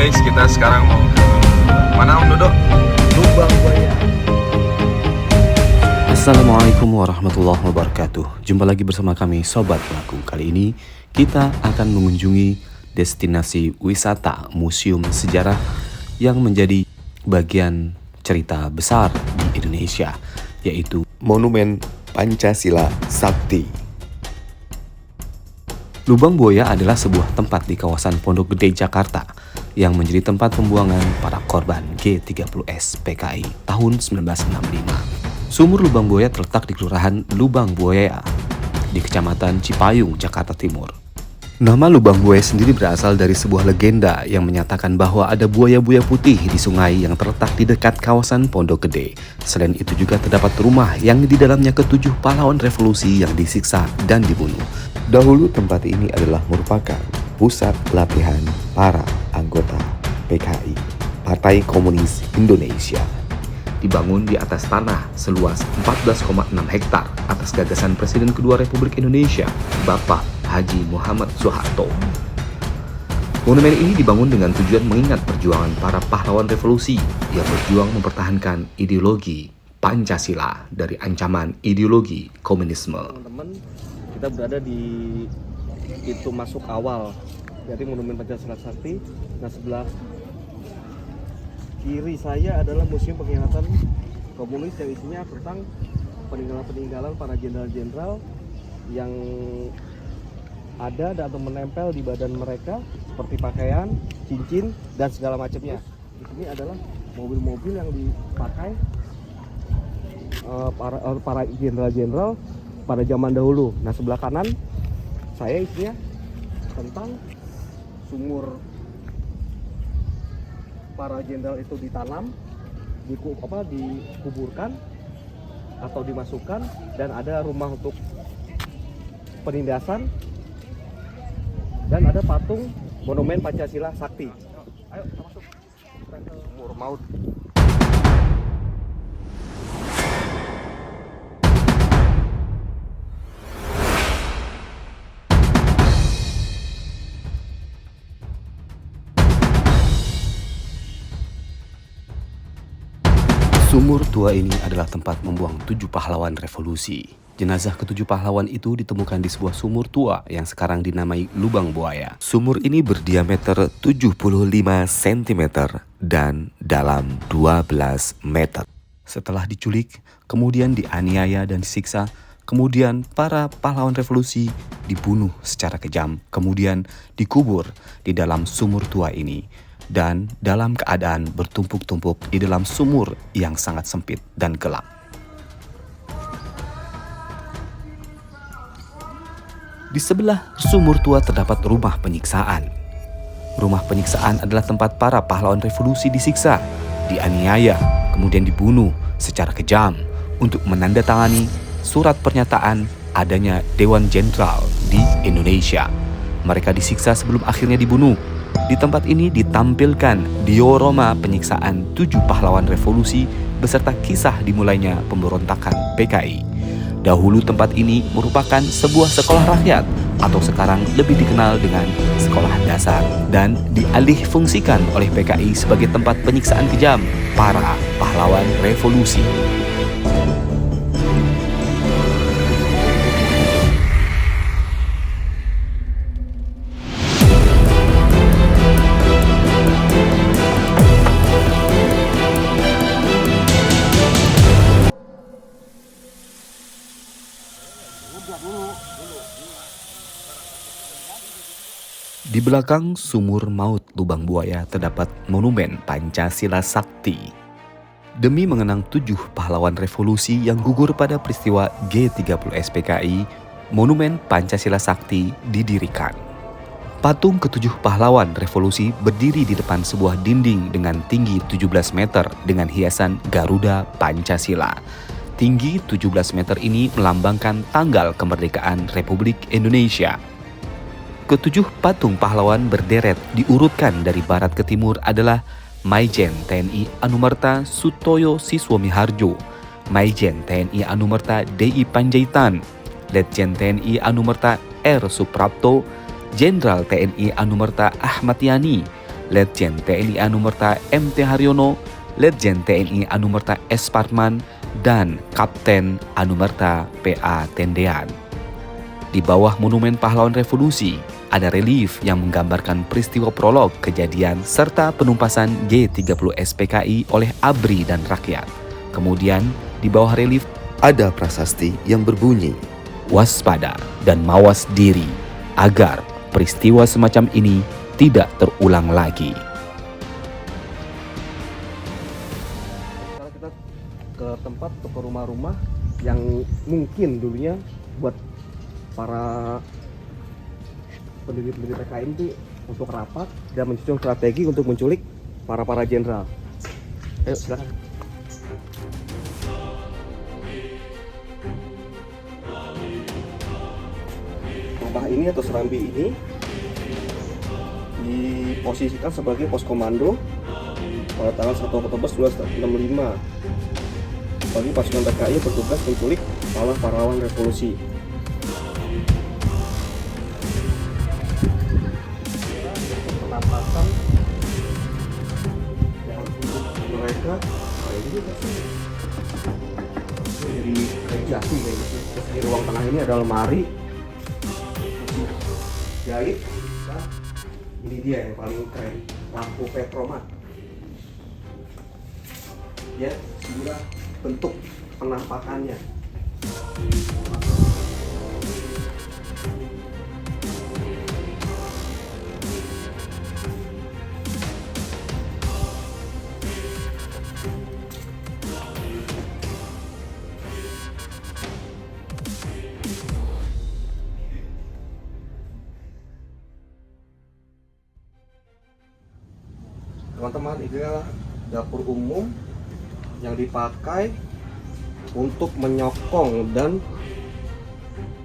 guys, kita sekarang mau ke mana Om Dodo? Lubang Buaya. Assalamualaikum warahmatullahi wabarakatuh. Jumpa lagi bersama kami Sobat Pelaku. Kali ini kita akan mengunjungi destinasi wisata Museum Sejarah yang menjadi bagian cerita besar di Indonesia, yaitu Monumen Pancasila Sakti. Lubang Buaya adalah sebuah tempat di kawasan Pondok Gede, Jakarta yang menjadi tempat pembuangan para korban G30S PKI tahun 1965. Sumur Lubang Buaya terletak di Kelurahan Lubang Buaya di Kecamatan Cipayung, Jakarta Timur. Nama Lubang Buaya sendiri berasal dari sebuah legenda yang menyatakan bahwa ada buaya-buaya putih di sungai yang terletak di dekat kawasan Pondok Gede. Selain itu juga terdapat rumah yang di dalamnya ketujuh pahlawan revolusi yang disiksa dan dibunuh. Dahulu tempat ini adalah merupakan pusat latihan para anggota PKI, Partai Komunis Indonesia. Dibangun di atas tanah seluas 14,6 hektar atas gagasan Presiden kedua Republik Indonesia, Bapak Haji Muhammad Soeharto. Monumen ini dibangun dengan tujuan mengingat perjuangan para pahlawan revolusi yang berjuang mempertahankan ideologi Pancasila dari ancaman ideologi komunisme. Teman-teman, kita berada di pintu masuk awal dari Monumen Pancasila Sakti. Nah, sebelah kiri saya adalah Museum Pengkhianatan Komunis yang isinya tentang peninggalan-peninggalan para jenderal-jenderal yang ada atau menempel di badan mereka seperti pakaian, cincin, dan segala macamnya. Di sini adalah mobil-mobil yang dipakai para jenderal-jenderal pada zaman dahulu. Nah, sebelah kanan saya isinya tentang sumur para jenderal itu ditanam, dikuburkan atau dimasukkan, dan ada rumah untuk penindasan, dan ada patung Monumen Pancasila Sakti. Ayo kita masuk. Sumur maut. Sumur tua ini adalah tempat membuang 7 pahlawan revolusi. Jenazah ketujuh pahlawan itu ditemukan di sebuah sumur tua yang sekarang dinamai Lubang Buaya. Sumur ini berdiameter 75 cm dan dalam 12 meter. Setelah diculik, kemudian dianiaya dan disiksa, kemudian para pahlawan revolusi dibunuh secara kejam, kemudian dikubur di dalam sumur tua ini. Dan dalam keadaan bertumpuk-tumpuk di dalam sumur yang sangat sempit dan gelap. Di sebelah sumur tua terdapat rumah penyiksaan. Rumah penyiksaan adalah tempat para pahlawan revolusi disiksa, dianiaya, kemudian dibunuh secara kejam untuk menandatangani surat pernyataan adanya Dewan Jenderal di Indonesia. Mereka disiksa sebelum akhirnya dibunuh. Di tempat ini ditampilkan diorama penyiksaan 7 pahlawan revolusi beserta kisah dimulainya pemberontakan PKI. Dahulu tempat ini merupakan sebuah sekolah rakyat atau sekarang lebih dikenal dengan sekolah dasar dan dialihfungsikan oleh PKI sebagai tempat penyiksaan kejam para pahlawan revolusi. Di belakang sumur maut Lubang Buaya terdapat Monumen Pancasila Sakti. Demi mengenang 7 pahlawan revolusi yang gugur pada peristiwa G30S PKI, Monumen Pancasila Sakti didirikan. Patung ketujuh pahlawan revolusi berdiri di depan sebuah dinding dengan tinggi 17 meter dengan hiasan Garuda Pancasila. Tinggi 17 meter ini melambangkan tanggal kemerdekaan Republik Indonesia. Ketujuh patung pahlawan berderet diurutkan dari barat ke timur adalah Maijen TNI Anumerta Sutoyo Siswomiharjo, Maijen TNI Anumerta DI Panjaitan, Letjen TNI Anumerta R. Suprapto, Jenderal TNI Anumerta Ahmad Yani, Letjen TNI Anumerta MT Haryono, Letjen TNI Anumerta S. Partman, dan Kapten Anumerta PA Tendean. Di bawah Monumen Pahlawan Revolusi, ada relief yang menggambarkan peristiwa prolog kejadian serta penumpasan G30 SPKI oleh ABRI dan rakyat. Kemudian, di bawah relief ada prasasti yang berbunyi, waspada dan mawas diri agar peristiwa semacam ini tidak terulang lagi. Sekarang kita ke tempat, ke rumah-rumah yang mungkin dulunya buat para pendiri-pendiri PKI itu untuk rapat dan menyusun strategi untuk menculik para jenderal. Ayo silakan. Rumah ini atau serambi ini diposisikan sebagai pos komando pada tanggal 1 Oktober 1965 bagi pasukan PKI bertugas menculik pahlawan revolusi. Penampakan yang untuk mereka ini jadi rejasi kayak gitu. Terus di ruang tengah ini ada lemari jahit. Nah, ini dia yang paling keren, lampu petromat. Ya, sudah bentuk penampakannya. Teman-teman, ini adalah dapur umum yang dipakai untuk menyokong dan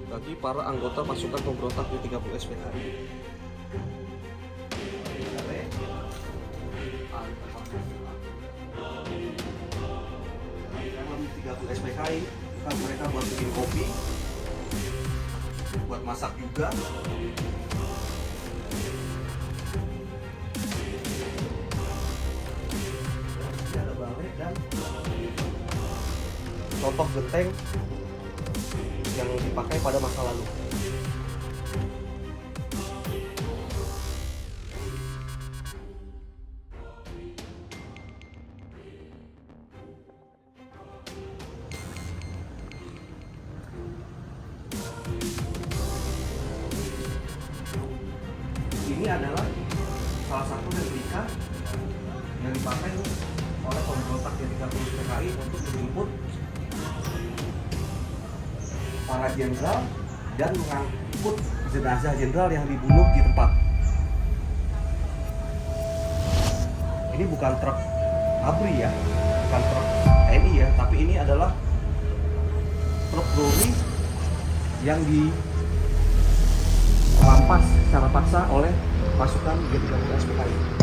bagi para anggota pasukan pemberontak G30 SPKI. Dalam 30 SPKI kan mereka buat bikin kopi, buat masak juga. Dan contoh genteng yang dipakai pada masa lalu. Ini adalah salah satu replika yang dipakai oleh pemberontak G30 SPKI untuk menjemput para jenderal dan mengangkut jenazah jenderal yang dibunuh di tempat. Ini bukan truk ABRI ya, bukan truk TNI ya, tapi ini adalah truk lori yang dirampas secara paksa oleh pasukan G30 SPKI.